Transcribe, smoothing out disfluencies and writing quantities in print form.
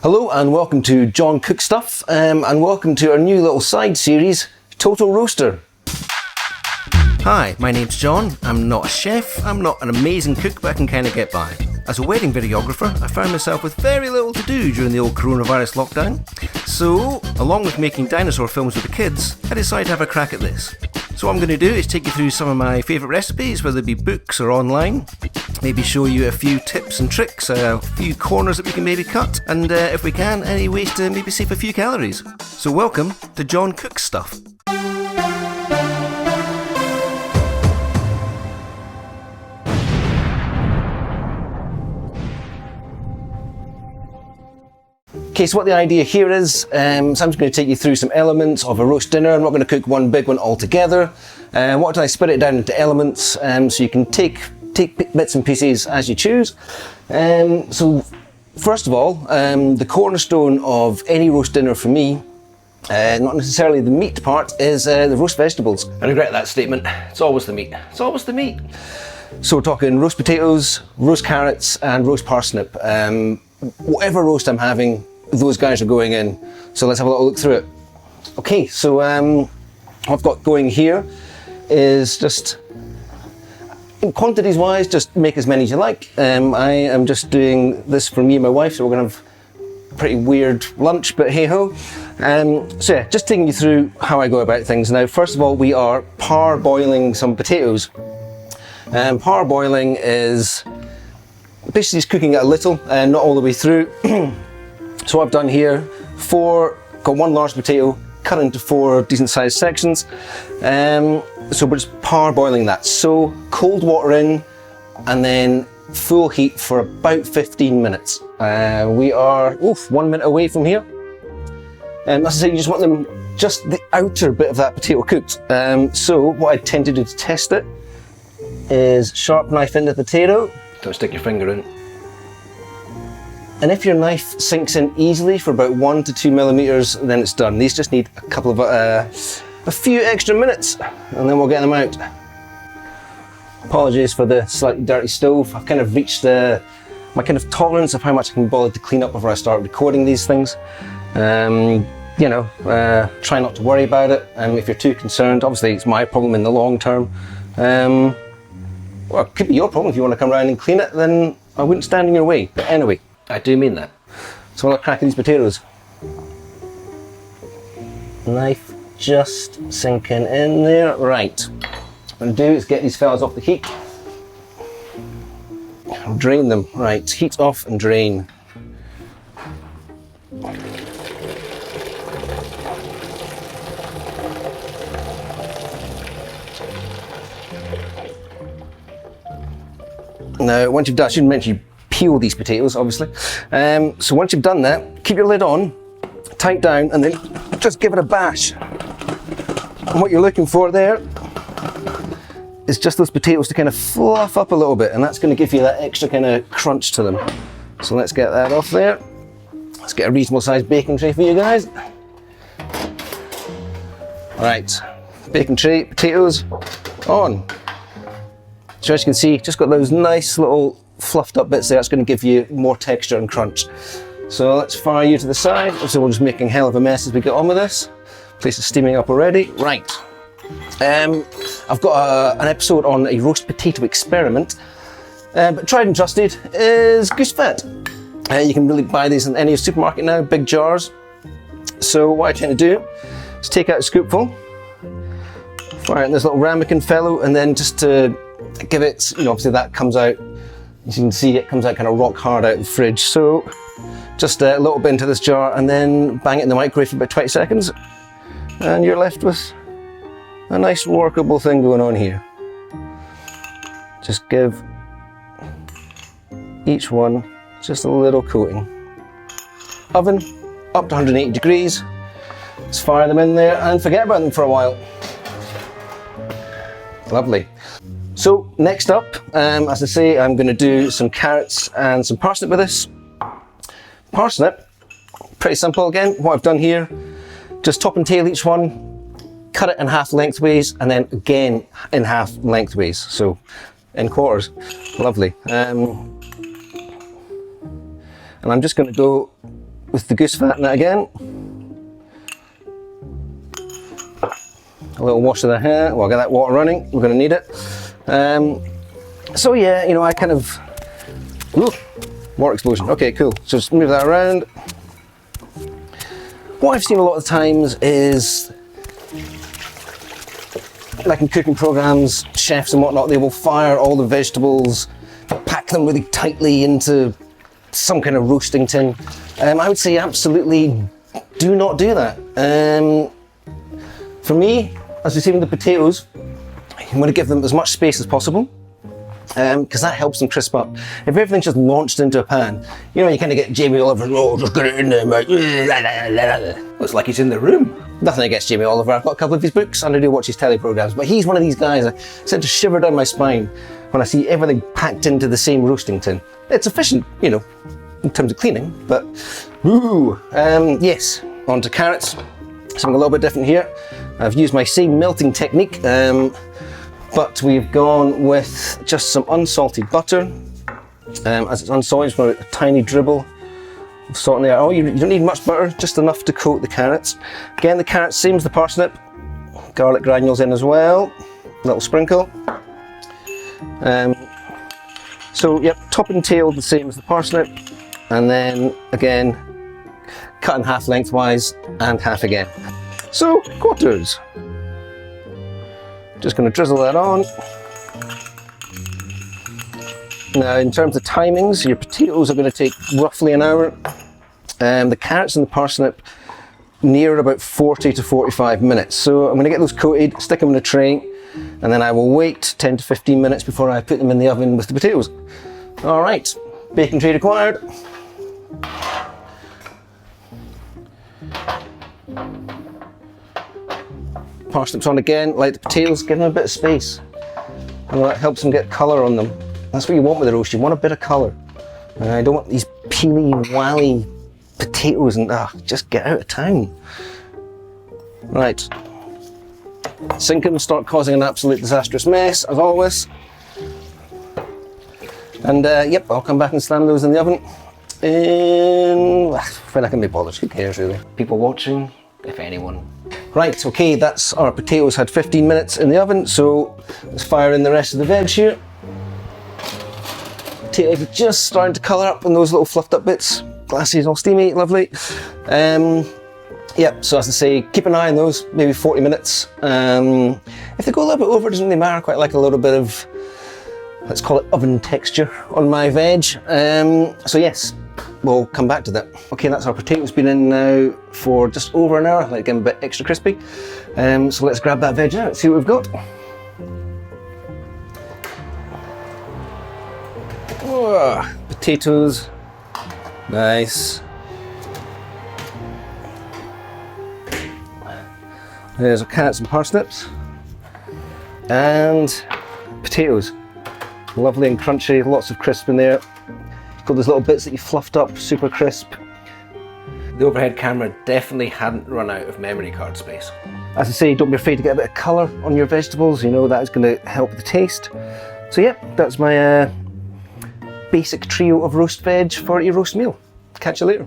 Hello and welcome to John Cook Stuff, and welcome to our new little side series, Total Roaster. Hi, my name's John. I'm not a chef, I'm not an amazing cook, but I can kind of get by. As a wedding videographer, I found myself with very little to do during the old coronavirus lockdown. So, along with making dinosaur films with the kids, I decided to have a crack at this. So what I'm going to do is take you through some of my favourite recipes, whether it be books or online. Maybe show you a few tips and tricks, a few corners that we can maybe cut, and if we can, any ways to maybe save a few calories. So welcome to John Cook Stuff. Okay, so what the idea here is, so I'm just going to take you through some elements of a roast dinner. I'm not going to cook one big one all together. What do I split it down into elements so you can take bits and pieces as you choose. So first of all, the cornerstone of any roast dinner for me, not necessarily the meat part, is the roast vegetables. I regret that statement. It's always the meat. It's always the meat. So we're talking roast potatoes, roast carrots, and roast parsnip. Whatever roast I'm having, those guys are going in. So let's have a little look through it. Okay, so what I've got going here is just, quantities wise, just make as many as you like. I am just doing this for me and my wife, so we're going to have a pretty weird lunch, but hey ho. So yeah, just taking you through how I go about things. Now, first of all, we are parboiling some potatoes. Parboiling is basically just cooking it a little and not all the way through. So what I've done here, got one large potato cut into 4 decent sized sections. So we're just parboiling that. So cold water in and then full heat for about 15 minutes. We are 1 minute away from here. And as I say, you just want them, just the outer bit of that potato cooked. So what I tend to do to test it is sharp knife into the potato. Don't stick your finger in. And if your knife sinks in easily for about 1 to 2 millimeters, then it's done. These just need a few extra minutes, and then we'll get them out. Apologies for the slightly dirty stove. I've kind of reached my kind of tolerance of how much I can bother to clean up before I start recording these things. Try not to worry about it. If you're too concerned, obviously it's my problem in the long term. Well, it could be your problem. If you want to come around and clean it, then I wouldn't stand in your way. But anyway, I do mean that. So I'll crack these potatoes. Knife just sinking in there. Right. What I'm going to do is get these fellas off the heat. Drain them. Right. Heat off and drain. Now, once you've done, I shouldn't mention you peel these potatoes, obviously. So once you've done that, keep your lid on, tight down, and then just give it a bash. And what you're looking for there is just those potatoes to kind of fluff up a little bit, and that's going to give you that extra kind of crunch to them. So let's get that off there. Let's get a reasonable sized baking tray for you guys. Right, baking tray, potatoes on. So as you can see, just got those nice little fluffed up bits there. That's going to give you more texture and crunch. So let's fire you to the side. So we're just making hell of a mess as we get on with this. Place is steaming up already. Right. I've got an episode on a roast potato experiment. But tried and trusted is goose fat. You can really buy these in any supermarket now, big jars. So what I tend to do is take out a scoopful, fire it in this little ramekin fellow, and then just to give it, obviously that comes out, as you can see, it comes out kind of rock hard out of the fridge. So just a little bit into this jar and then bang it in the microwave for about 20 seconds. And you're left with a nice workable thing going on here. Just give each one just a little coating. Oven up to 180 degrees. Let's fire them in there and forget about them for a while. Lovely. So next up, as I say, I'm going to do some carrots and some parsnip with this. Parsnip, pretty simple again. What I've done here, just top and tail each one, cut it in half lengthways, and then again in half lengthways, so in quarters. Lovely. And I'm just going to go with the goose fat in it again. A little wash of the hair. Well, I'll get that water running. We're going to need it. So yeah, you know, I kind of... Ooh, water explosion. Okay, cool. So just move that around. What I've seen a lot of times is, like in cooking programs, chefs and whatnot, they will fire all the vegetables, pack them really tightly into some kind of roasting tin. I would say absolutely do not do that. For me, as we've seen with the potatoes, you want to give them as much space as possible, because that helps them crisp up. If everything's just launched into a pan, you know, you kind of get Jamie Oliver, oh, just get it in there, mate. Looks like he's in the room. Nothing against Jamie Oliver, I've got a couple of his books and I do watch his telly programmes, but he's one of these guys that sent to shiver down my spine when I see everything packed into the same roasting tin. It's efficient, you know, in terms of cleaning, but ooh. Yes, on to carrots. Something a little bit different here. I've used my same melting technique, but we've gone with just some unsalted butter. As it's unsalted, just going to a tiny dribble of salt in there. Oh, you don't need much butter, just enough to coat the carrots. Again, the carrots, same as the parsnip. Garlic granules in as well, a little sprinkle. So yep, top and tail the same as the parsnip, and then again, cut in half lengthwise and half again. So, quarters. Just going to drizzle that on. Now, in terms of timings, your potatoes are going to take roughly an hour. The carrots and the parsnip near about 40 to 45 minutes. So I'm going to get those coated, stick them in a tray, and then I will wait 10 to 15 minutes before I put them in the oven with the potatoes. All right, baking tray required. Parsnips on again, like the potatoes, give them a bit of space. And that helps them get colour on them. That's what you want with a roast, you want a bit of colour. I don't want these peely, wally potatoes and just get out of town. Right. Sink them, start causing an absolute disastrous mess, as always. And yep, I'll come back and slam those in the oven. When I can be bothered, who cares really? People watching, if anyone. Right, okay, that's our potatoes had 15 minutes in the oven, so let's fire in the rest of the veg here. Potatoes are just starting to colour up in those little fluffed up bits. Glassy, all steamy, lovely. Yep, so as I say, keep an eye on those, maybe 40 minutes. If they go a little bit over, it doesn't really matter, I quite like a little bit of, let's call it oven texture on my veg. So yes, we'll come back to that. Okay, that's our potatoes been in now for just over an hour, like them a bit extra crispy. So let's grab that veg out, see what we've got. Oh, potatoes, nice. There's our carrots and parsnips. And potatoes. Lovely and crunchy, lots of crisp in there. Got those little bits that you fluffed up, super crisp. The overhead camera definitely hadn't run out of memory card space. As I say, don't be afraid to get a bit of colour on your vegetables, you know that is going to help the taste. So yeah, that's my basic trio of roast veg for your roast meal. Catch you later.